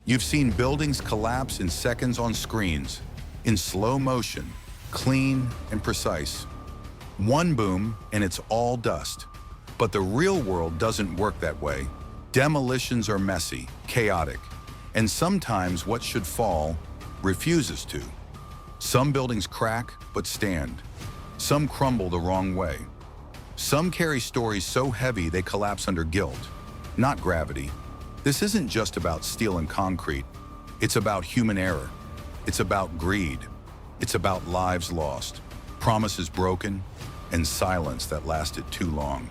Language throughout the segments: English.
You've seen buildings collapse in seconds on screens, in slow motion, clean and precise. One boom and it's all dust. But the real world doesn't work that way. Demolitions are messy, chaotic, and sometimes what should fall refuses to. Some buildings crack but stand. Some crumble the wrong way. Some carry stories so heavy they collapse under guilt, not gravity. This isn't just about steel and concrete. It's about human error. It's about greed. It's about lives lost, promises broken, and silence that lasted too long.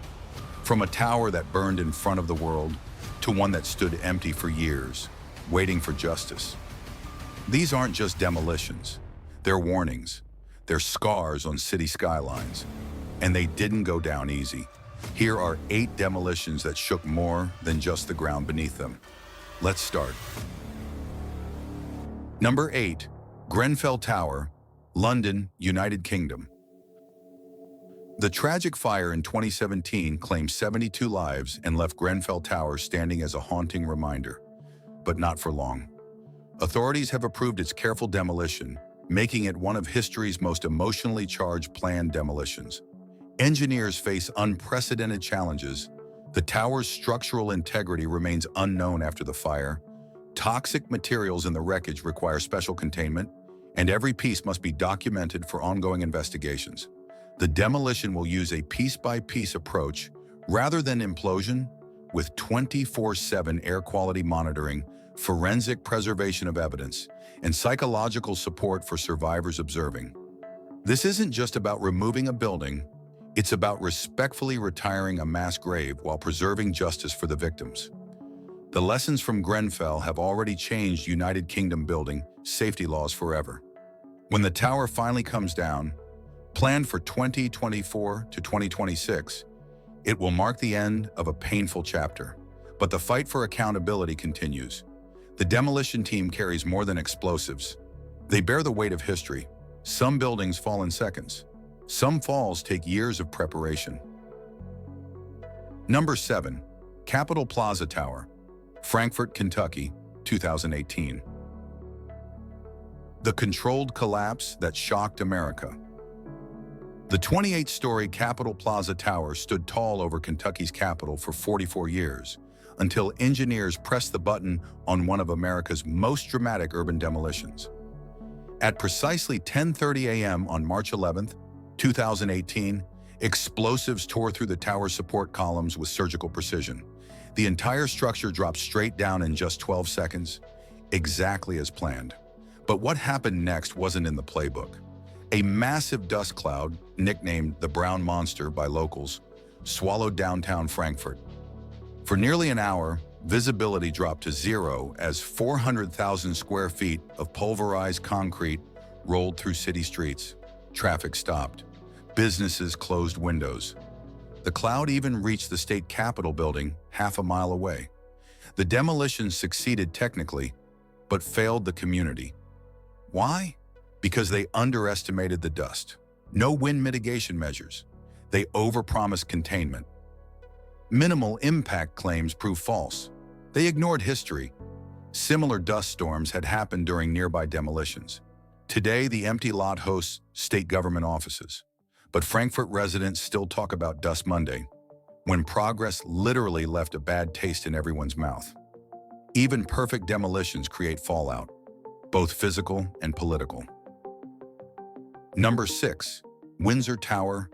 From a tower that burned in front of the world to one that stood empty for years, waiting for justice. These aren't just demolitions. They're warnings. They're scars on city skylines. And they didn't go down easy. Here are 8 demolitions that shook more than just the ground beneath them. Let's start. Number 8, Grenfell Tower, London, United Kingdom. The tragic fire in 2017 claimed 72 lives and left Grenfell Tower standing as a haunting reminder. But not for long. Authorities have approved its careful demolition, making it one of history's most emotionally charged planned demolitions. Engineers face unprecedented challenges. The tower's structural integrity remains unknown after the fire. Toxic materials in the wreckage require special containment, and every piece must be documented for ongoing investigations. The demolition will use a piece-by-piece approach rather than implosion, with 24/7 air quality monitoring, forensic preservation of evidence, and psychological support for survivors observing. This isn't just about removing a building, it's about respectfully retiring a mass grave while preserving justice for the victims. The lessons from Grenfell have already changed United Kingdom building safety laws forever. When the tower finally comes down, planned for 2024 to 2026, it will mark the end of a painful chapter. But the fight for accountability continues. The demolition team carries more than explosives. They bear the weight of history. Some buildings fall in seconds. Some falls take years of preparation. Number 7, Capitol Plaza Tower, Frankfort, Kentucky, 2018. The controlled collapse that shocked America. The 28-story Capitol Plaza Tower stood tall over Kentucky's Capitol for 44 years, until engineers pressed the button on one of America's most dramatic urban demolitions. At precisely 10:30 a.m. on March 11, 2018, explosives tore through the tower's support columns with surgical precision. The entire structure dropped straight down in just 12 seconds, exactly as planned. But what happened next wasn't in the playbook. A massive dust cloud, nicknamed the Brown Monster by locals, swallowed downtown Frankfurt. For nearly an hour, visibility dropped to zero as 400,000 square feet of pulverized concrete rolled through city streets. Traffic stopped. Businesses closed windows. The cloud even reached the state capitol building half a mile away. The demolition succeeded technically, but failed the community. Why? Because they underestimated the dust. No wind mitigation measures. They overpromised containment. Minimal impact claims proved false. They ignored history. Similar dust storms had happened during nearby demolitions. Today, the empty lot hosts state government offices. But Frankfurt residents still talk about Dust Monday, when progress literally left a bad taste in everyone's mouth. Even perfect demolitions create fallout, both physical and political. Number 6, Windsor Tower,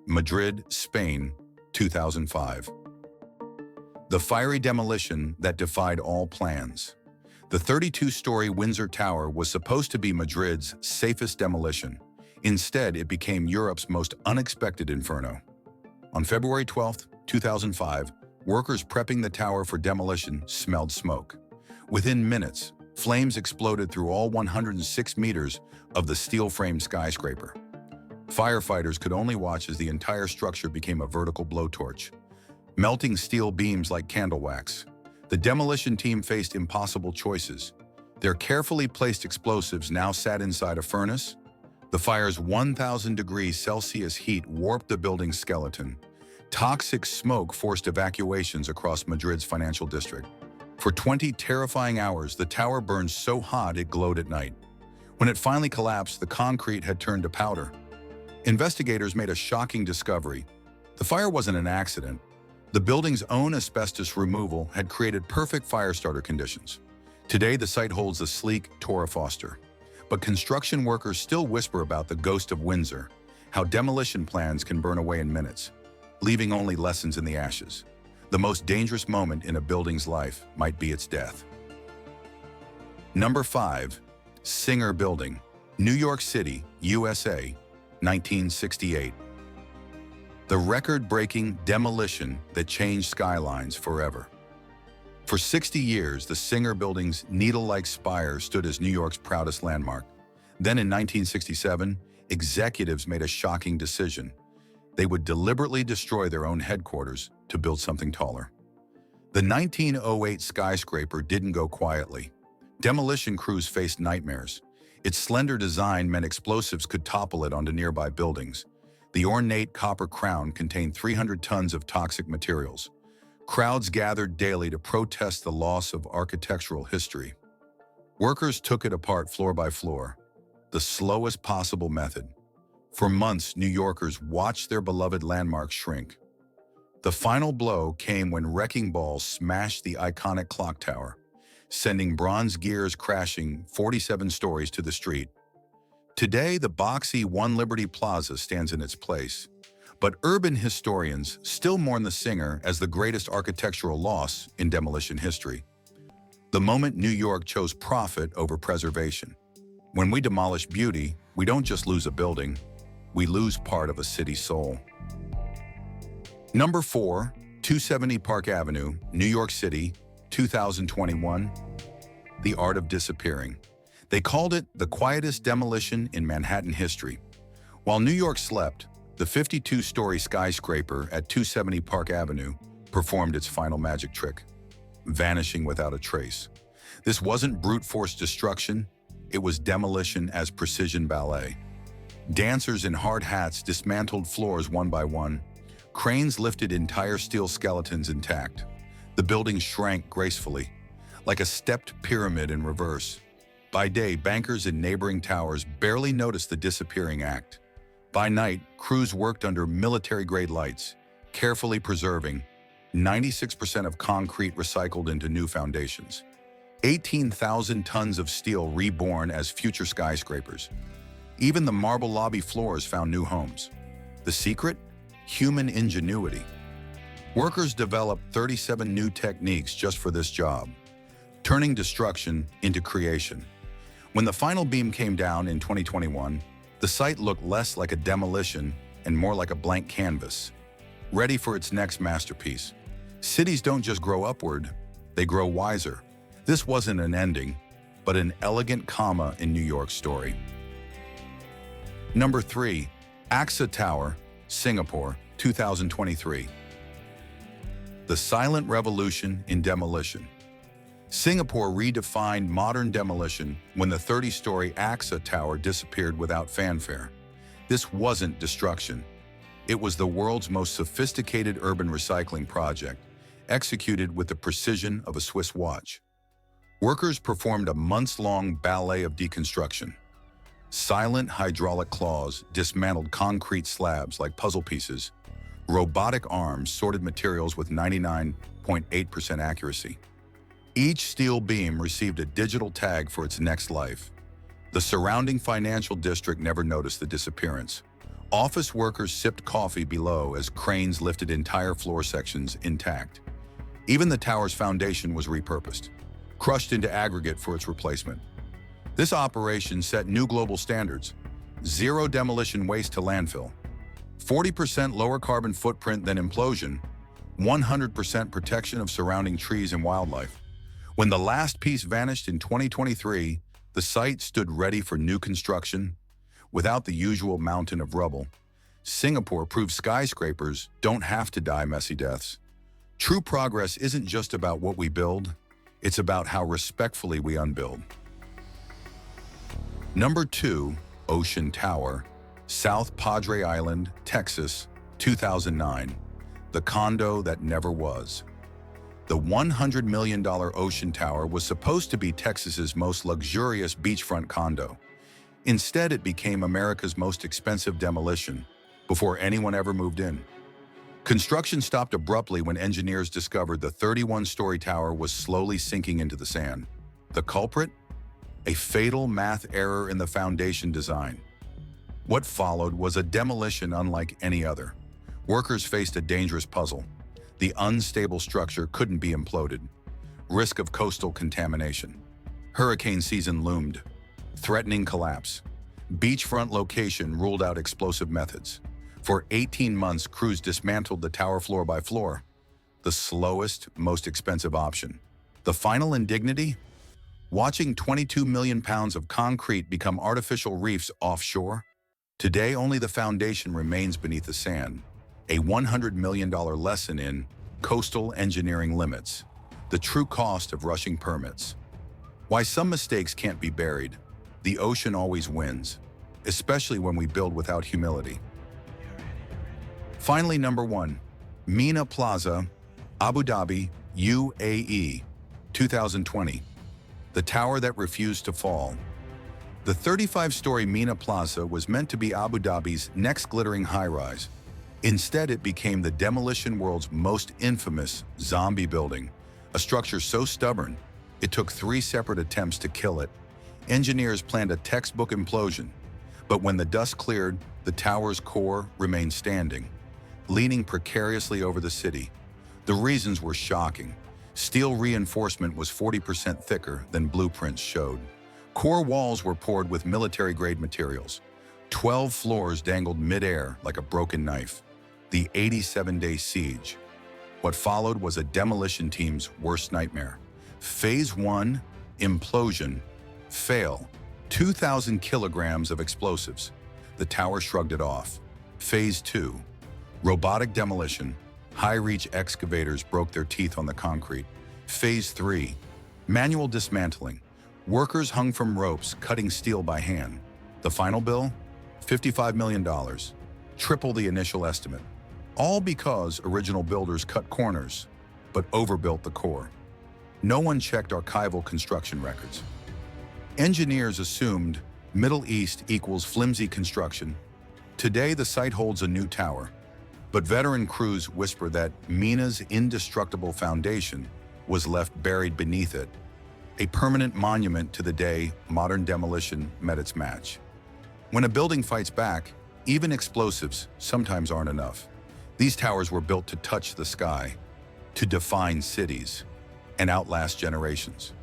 Madrid, Spain, 2005. The fiery demolition that defied all plans. The 32-story Windsor Tower was supposed to be Madrid's safest demolition. Instead, it became Europe's most unexpected inferno. On February 12, 2005, workers prepping the tower for demolition smelled smoke. Within minutes, flames exploded through all 106 meters of the steel-framed skyscraper. Firefighters could only watch as the entire structure became a vertical blowtorch, melting steel beams like candle wax. The demolition team faced impossible choices. Their carefully placed explosives now sat inside a furnace. The fire's 1,000 degrees Celsius heat warped the building's skeleton. Toxic smoke forced evacuations across Madrid's financial district. For 20 terrifying hours, the tower burned so hot it glowed at night. When it finally collapsed, the concrete had turned to powder. Investigators made a shocking discovery. The fire wasn't an accident. The building's own asbestos removal had created perfect fire starter conditions. Today, the site holds a sleek Torah Foster. But construction workers still whisper about the ghost of Windsor, how demolition plans can burn away in minutes, leaving only lessons in the ashes. The most dangerous moment in a building's life might be its death. Number 5. Singer Building, New York City, USA, 1968. The record-breaking demolition that changed skylines forever. For 60 years, the Singer Building's needle-like spire stood as New York's proudest landmark. Then in 1967, executives made a shocking decision. They would deliberately destroy their own headquarters to build something taller. The 1908 skyscraper didn't go quietly. Demolition crews faced nightmares. Its slender design meant explosives could topple it onto nearby buildings. The ornate copper crown contained 300 tons of toxic materials. Crowds gathered daily to protest the loss of architectural history. Workers took it apart floor by floor, the slowest possible method. For months, New Yorkers watched their beloved landmarks shrink. The final blow came when wrecking balls smashed the iconic clock tower, sending bronze gears crashing 47 stories to the street. Today, the boxy One Liberty Plaza stands in its place, but urban historians still mourn the Singer as the greatest architectural loss in demolition history. The moment New York chose profit over preservation. When we demolish beauty, we don't just lose a building, we lose part of a city's soul. Number 4, 270 Park Avenue, New York City, 2021. The Art of Disappearing. They called it the quietest demolition in Manhattan history. While New York slept, the 52-story skyscraper at 270 Park Avenue performed its final magic trick, vanishing without a trace. This wasn't brute force destruction, it was demolition as precision ballet. Dancers in hard hats dismantled floors one by one. Cranes lifted entire steel skeletons intact. The building shrank gracefully, like a stepped pyramid in reverse. By day, bankers in neighboring towers barely noticed the disappearing act. By night, crews worked under military-grade lights, carefully preserving 96% of concrete recycled into new foundations. 18,000 tons of steel reborn as future skyscrapers. Even the marble lobby floors found new homes. The secret? Human ingenuity. Workers developed 37 new techniques just for this job, turning destruction into creation. When the final beam came down in 2021, the site looked less like a demolition and more like a blank canvas, ready for its next masterpiece. Cities don't just grow upward, they grow wiser. This wasn't an ending, but an elegant comma in New York's story. Number 3, etched Tower, Singapore, 2023. The silent revolution in demolition. Singapore redefined modern demolition when the 30-story etched Tower disappeared without fanfare. This wasn't destruction. It was the world's most sophisticated urban recycling project, executed with the precision of a Swiss watch. Workers performed a months-long ballet of deconstruction. Silent hydraulic claws dismantled concrete slabs like puzzle pieces. Robotic arms sorted materials with 99.8% accuracy. Each steel beam received a digital tag for its next life. The surrounding financial district never noticed the disappearance. Office workers sipped coffee below as cranes lifted entire floor sections intact. Even the tower's foundation was repurposed, crushed into aggregate for its replacement. This operation set new global standards: zero demolition waste to landfill, 40% lower carbon footprint than implosion, 100% protection of surrounding trees and wildlife. When the last piece vanished in 2023, the site stood ready for new construction. Without the usual mountain of rubble, Singapore proved skyscrapers don't have to die messy deaths. True progress isn't just about what we build, it's about how respectfully we unbuild. Number 2, Ocean Tower, South Padre Island, Texas, 2009. The condo that never was. The $100 million Ocean Tower was supposed to be Texas's most luxurious beachfront condo. Instead, it became America's most expensive demolition before anyone ever moved in. Construction stopped abruptly when engineers discovered the 31-story tower was slowly sinking into the sand. The culprit? A fatal math error in the foundation design. What followed was a demolition unlike any other. Workers faced a dangerous puzzle. The unstable structure couldn't be imploded. Risk of coastal contamination. Hurricane season loomed. Threatening collapse. Beachfront location ruled out explosive methods. For 18 months, crews dismantled the tower floor by floor. The slowest, most expensive option. The final indignity? Watching 22 million pounds of concrete become artificial reefs offshore. Today, only the foundation remains beneath the sand. A $100 million lesson in coastal engineering limits. The true cost of rushing permits. Why some mistakes can't be buried. The ocean always wins, especially when we build without humility. Finally, number 1, Meena Plaza, Abu Dhabi, UAE, 2020. The tower that refused to fall. The 35-story Meena Plaza was meant to be Abu Dhabi's next glittering high-rise. Instead, it became the demolition world's most infamous zombie building, a structure so stubborn, it took 3 separate attempts to kill it. Engineers planned a textbook implosion, but when the dust cleared, the tower's core remained standing, leaning precariously over the city. The reasons were shocking. Steel reinforcement was 40% thicker than blueprints showed. Core walls were poured with military-grade materials. 12 floors dangled mid-air like a broken knife. The 87-day siege. What followed was a demolition team's worst nightmare. Phase 1, implosion, fail. 2,000 kilograms of explosives. The tower shrugged it off. Phase 2, robotic demolition. High-reach excavators broke their teeth on the concrete. Phase 3, manual dismantling. Workers hung from ropes, cutting steel by hand. The final bill? $55 million, triple the initial estimate. All because original builders cut corners, but overbuilt the core. No one checked archival construction records. Engineers assumed Middle East equals flimsy construction. Today, the site holds a new tower, but veteran crews whisper that Meena's indestructible foundation was left buried beneath it, a permanent monument to the day modern demolition met its match. When a building fights back, even explosives sometimes aren't enough. These towers were built to touch the sky, to define cities, and outlast generations.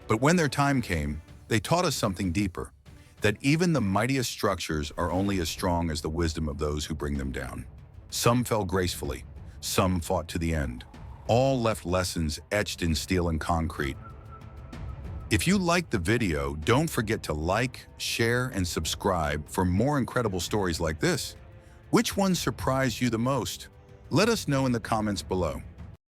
But when their time came, they taught us something deeper, that even the mightiest structures are only as strong as the wisdom of those who bring them down. Some fell gracefully, some fought to the end. All left lessons etched in steel and concrete. If you liked the video, don't forget to like, share, and subscribe for more incredible stories like this. Which one surprised you the most? Let us know in the comments below.